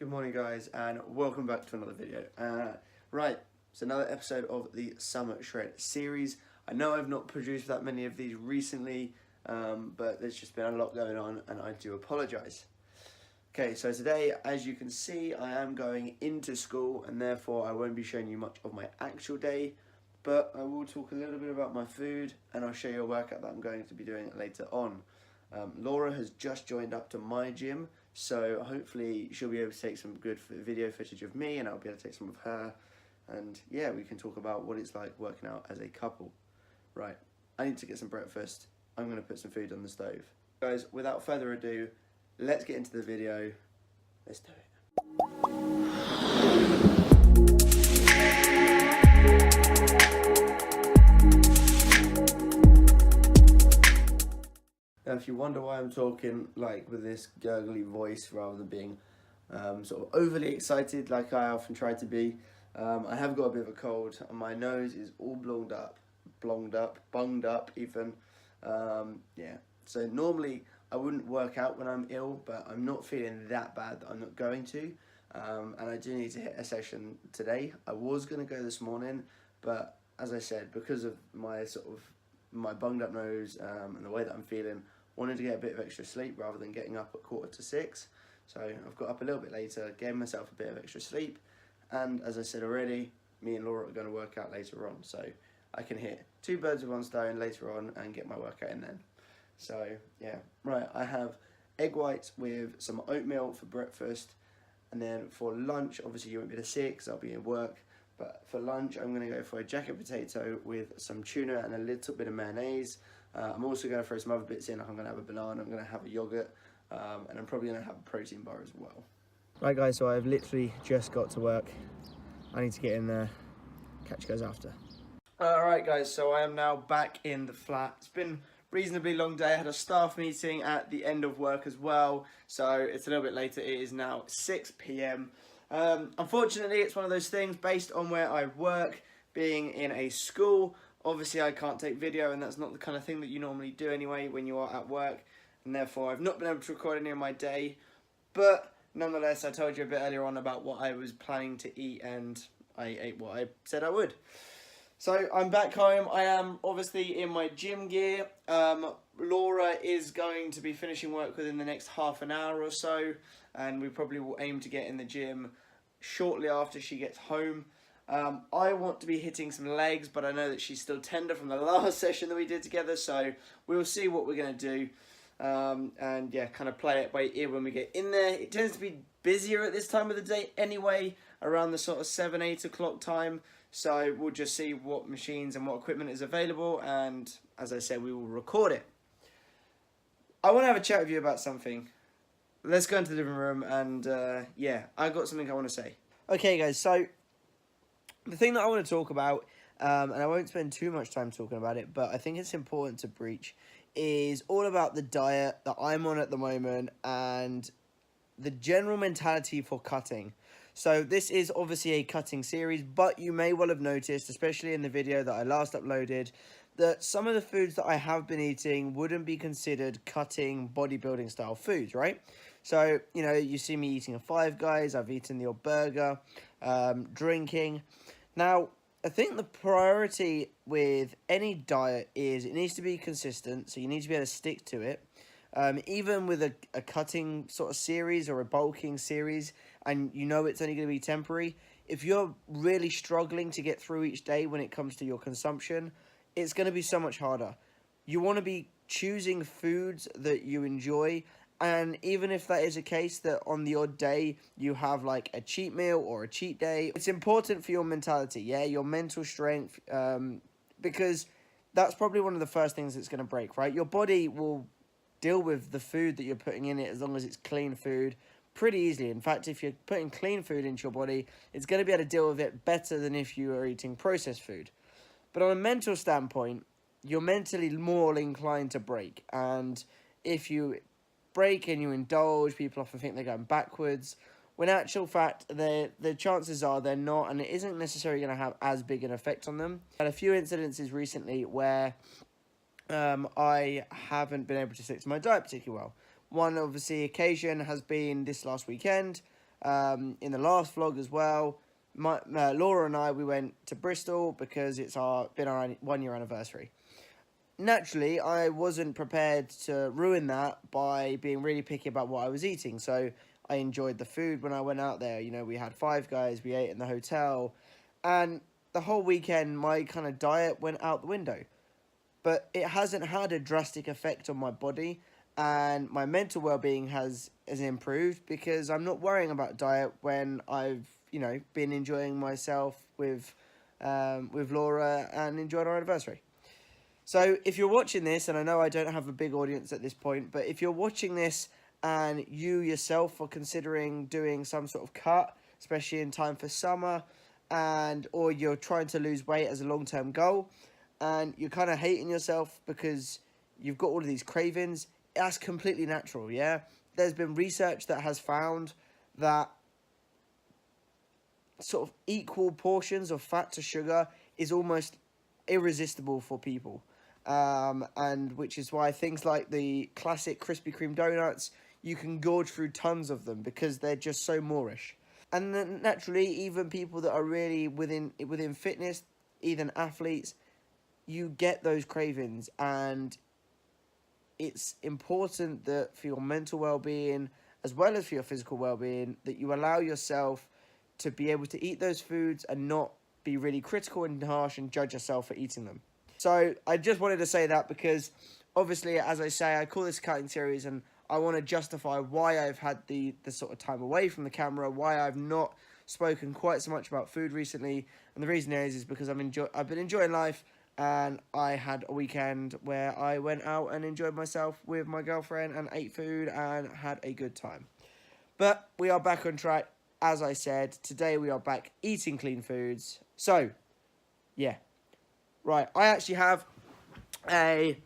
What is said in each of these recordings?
Good morning guys and welcome back to another video. Right, it's another episode of the Summer Shred series. I know I've not produced that many of these recently, but there's just been a lot going on and I do apologise. Okay, so today, as you can see, I am going into school and therefore I won't be showing you much of my actual day, but I will talk a little bit about my food and I'll show you a workout that I'm going to be doing later on. Laura has just joined up to my gym, so hopefully she'll be able to take some good video footage of me and I'll be able to take some of her, and yeah, we can talk about what it's like working out as a couple. Right, I need to get some breakfast. I'm going to put some food on the stove. Guys, without further ado, let's get into the video. Let's do it. Now, if you wonder why I'm talking like with this gurgly voice rather than being sort of overly excited like I often try to be, I have got a bit of a cold and my nose is all bunged up even. Yeah, so normally I wouldn't work out when I'm ill, but I'm not feeling that bad that I'm not going to, and I do need to hit a session today. I was going to go this morning, but as I said, because of my my bunged up nose and the way that I'm feeling, wanted to get a bit of extra sleep rather than getting up at 5:45. So I've got up a little bit later, gave myself a bit of extra sleep, and as I said already, me and Laura are going to work out later on, so I can hit two birds with one stone later on and get my workout in then. So yeah, right, I have egg whites with some oatmeal for breakfast, and then for lunch, obviously you won't be able to see it because I'll be at work, but for lunch I'm going to go for a jacket potato with some tuna and a little bit of mayonnaise. I'm also going to throw some other bits in, like I'm going to have a banana, I'm going to have a yogurt, and I'm probably going to have a protein bar as well. Right guys, so I've literally just got to work. I need to get in there, catch you guys after. Alright guys, so I am now back in the flat. It's been a reasonably long day. I had a staff meeting at the end of work as well, so it's a little bit later. It is now 6 PM. Unfortunately, it's one of those things based on where I work, being in a school. Obviously, I can't take video, and that's not the kind of thing that you normally do anyway when you are at work, and therefore I've not been able to record any of my day. But nonetheless, I told you a bit earlier on about what I was planning to eat, and I ate what I said I would. So I'm back home. I am obviously in my gym gear. Laura is going to be finishing work within the next half an hour or so, and we probably will aim to get in the gym shortly after she gets home. I want to be hitting some legs, but I know that she's still tender from the last session that we did together, so we'll see what we're going to do. And yeah, kind of play it by ear when we get in there. It tends to be busier at this time of the day anyway, around the sort of 7, 8 o'clock time. So we'll just see what machines and what equipment is available, and as I said, we will record it. I want to have a chat with you about something. Let's go into the living room, and yeah, I've got something I want to say. Okay guys, so the thing that I want to talk about, and I won't spend too much time talking about it, but I think it's important to breach, is all about the diet that I'm on at the moment and the general mentality for cutting. So this is obviously a cutting series, but you may well have noticed, especially in the video that I last uploaded, that some of the foods that I have been eating wouldn't be considered cutting bodybuilding style foods, right? So, you know, you see me eating a Five Guys, I've eaten the odd burger, drinking. Now, I think the priority with any diet is it needs to be consistent, so you need to be able to stick to it. Even with a cutting sort of series or a bulking series, and you know it's only going to be temporary, if you're really struggling to get through each day when it comes to your consumption, it's going to be so much harder. You want to be choosing foods that you enjoy, and even if that is a case that on the odd day you have like a cheat meal or a cheat day, it's important for your mentality, yeah, your mental strength, because that's probably one of the first things that's going to break, right? Your body will deal with the food that you're putting in it as long as it's clean food pretty easily. In fact, if you're putting clean food into your body, it's going to be able to deal with it better than if you are eating processed food. But on a mental standpoint, you're mentally more inclined to break. And if you break and you indulge, people often think they're going backwards, when in actual fact, the chances are they're not, and it isn't necessarily going to have as big an effect on them. I had a few incidences recently where I haven't been able to stick to my diet particularly well. One, obviously, occasion has been this last weekend. in the last vlog as well. Laura and I, we went to Bristol because it's been our 1 year anniversary. Naturally, I wasn't prepared to ruin that by being really picky about what I was eating. So I enjoyed the food when I went out there. You know, we had Five Guys, we ate in the hotel, and the whole weekend my kind of diet went out the window. But it hasn't had a drastic effect on my body, and my mental well-being has improved because I'm not worrying about diet when I've, you know, been enjoying myself with Laura and enjoyed our anniversary. So if you're watching this, and I know I don't have a big audience at this point, but if you're watching this and you yourself are considering doing some sort of cut, especially in time for summer, or you're trying to lose weight as a long-term goal, and you're kind of hating yourself because you've got all of these cravings, that's completely natural, yeah? There's been research that has found that sort of equal portions of fat to sugar is almost irresistible for people. And which is why things like the classic Krispy Kreme donuts, you can gorge through tons of them because they're just so moreish. And then naturally, even people that are really within fitness, even athletes, you get those cravings, and it's important that for your mental well-being as well as for your physical well-being that you allow yourself to be able to eat those foods and not be really critical and harsh and judge yourself for eating them. So I just wanted to say that because obviously, as I say, I call this a cutting series and I want to justify why I've had the sort of time away from the camera, why I've not spoken quite so much about food recently. And the reason is because I've been enjoying life, and I had a weekend where I went out and enjoyed myself with my girlfriend and ate food and had a good time. But we are back on track. As I said, today we are back eating clean foods. So, yeah. Right, I actually have a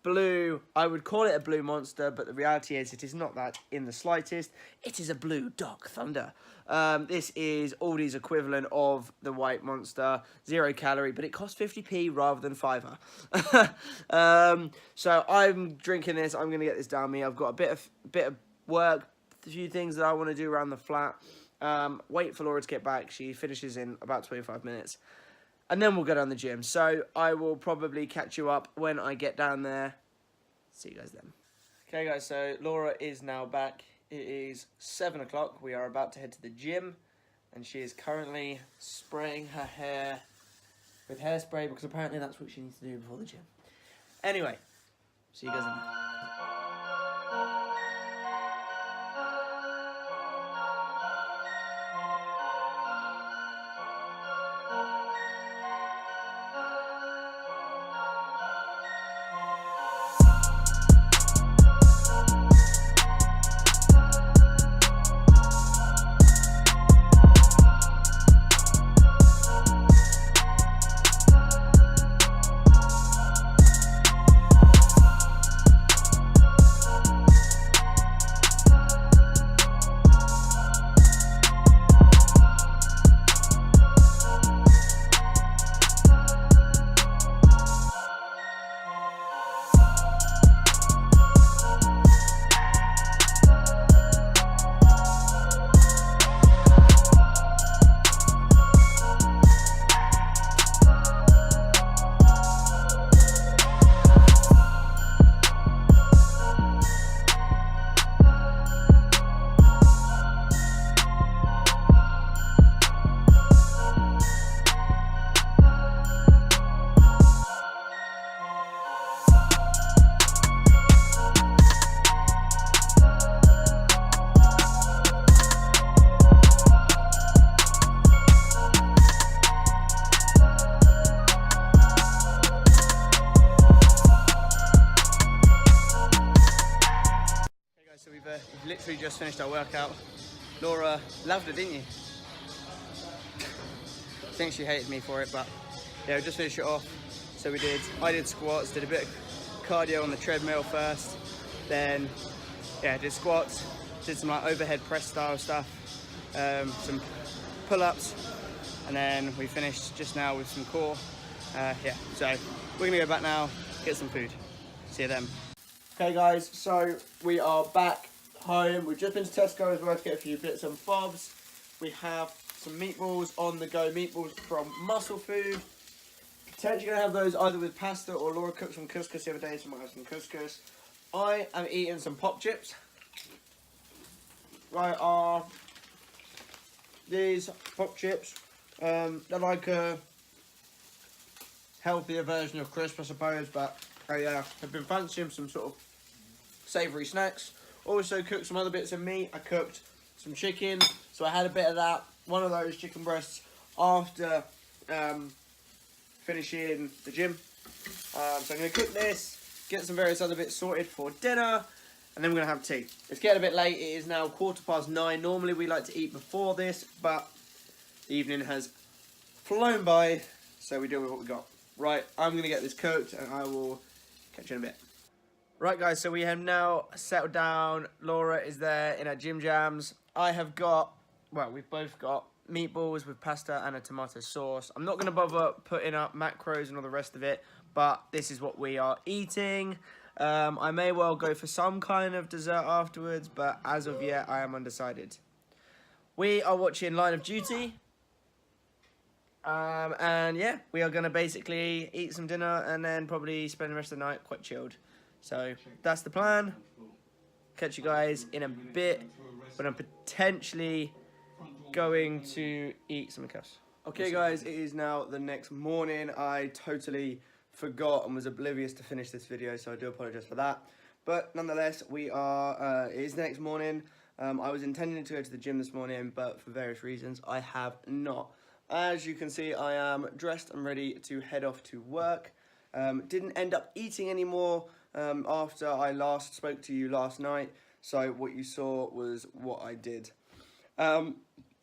blue, I would call it a Blue Monster, but the reality is it is not that in the slightest. It is a Blue Dark Thunder. This is Aldi's equivalent of the White Monster, 0 calorie, but it costs 50p rather than £5. So I'm drinking this. I'm going to get this down me. I've got a bit of work, a few things that I want to do around the flat. Wait for Laura to get back. She finishes in about 25 minutes. And then we'll go down the gym. So I will probably catch you up when I get down there. See you guys then. Okay, guys, so Laura is now back. It is 7 o'clock. We are about to head to the gym. And she is currently spraying her hair with hairspray because apparently that's what she needs to do before the gym. Anyway, see you guys in there. We've literally just finished our workout. Laura loved it, didn't you? I think she hated me for it, but yeah, we just finished it off. So I did squats, did a bit of cardio on the treadmill first, then yeah, did squats, did some like overhead press style stuff, some pull-ups, and then we finished just now with some core. Yeah, so we're gonna go back now, get some food. See you then. Okay guys, so we are back home. We've just been to Tesco as well to get a few bits and bobs. We have some meatballs on the go, meatballs from Muscle Food. Potentially going to have those either with pasta or Laura cooked some couscous the other day, so I might have some couscous. I am eating some pop chips. Right, are these pop chips. They're like a healthier version of crisp, I suppose, but I have been fancying some sort of savoury snacks. Also cooked some other bits of meat. I cooked some chicken, so I had a bit of that. One of those chicken breasts after finishing the gym. So I'm going to cook this, get some various other bits sorted for dinner, and then we're going to have tea. It's getting a bit late. It is now 9:15. Normally we like to eat before this, but the evening has flown by, so we deal with what we got. Right, I'm going to get this cooked, and I will catch you in a bit. Right, guys, so we have now settled down. Laura is there in her gym jams. I have got, well, we've both got meatballs with pasta and a tomato sauce. I'm not going to bother putting up macros and all the rest of it, but this is what we are eating. I may well go for some kind of dessert afterwards, but as of yet, I am undecided. We are watching Line of Duty. And yeah, we are going to basically eat some dinner and then probably spend the rest of the night quite chilled. So that's the plan. Catch you guys in a bit, but I'm potentially going to eat something else. Okay guys, it is now the next morning. I totally forgot and was oblivious to finish this video, so I do apologise for that. But nonetheless, we are, it is the next morning. I was intending to go to the gym this morning, but for various reasons, I have not. As you can see, I am dressed and ready to head off to work. Didn't end up eating anymore after I last spoke to you last night. So what you saw was what I did.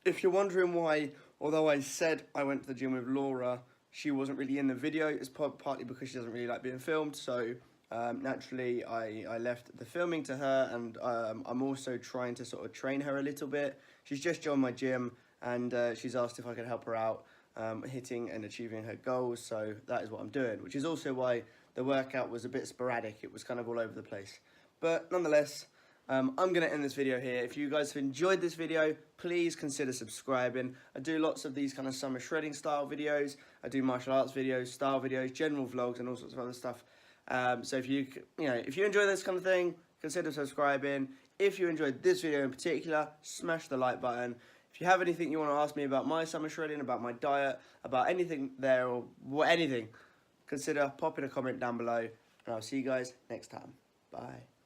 If you're wondering why, although I said I went to the gym with Laura, she wasn't really in the video, it's partly because she doesn't really like being filmed. So naturally, I left the filming to her, and I'm also trying to sort of train her a little bit. She's just joined my gym, and she's asked if I could help her out hitting and achieving her goals, so that is what I'm doing, which is also why the workout was a bit sporadic. It was kind of all over the place. But nonetheless, I'm going to end this video here. If you guys have enjoyed this video, please consider subscribing. I do lots of these kind of summer shredding style videos. I do martial arts videos, style videos, general vlogs, and all sorts of other stuff. So if you enjoy this kind of thing, consider subscribing. If you enjoyed this video in particular, smash the like button. If you have anything you want to ask me about my summer shredding, about my diet, about anything there, or anything, consider popping a comment down below, and I'll see you guys next time. Bye.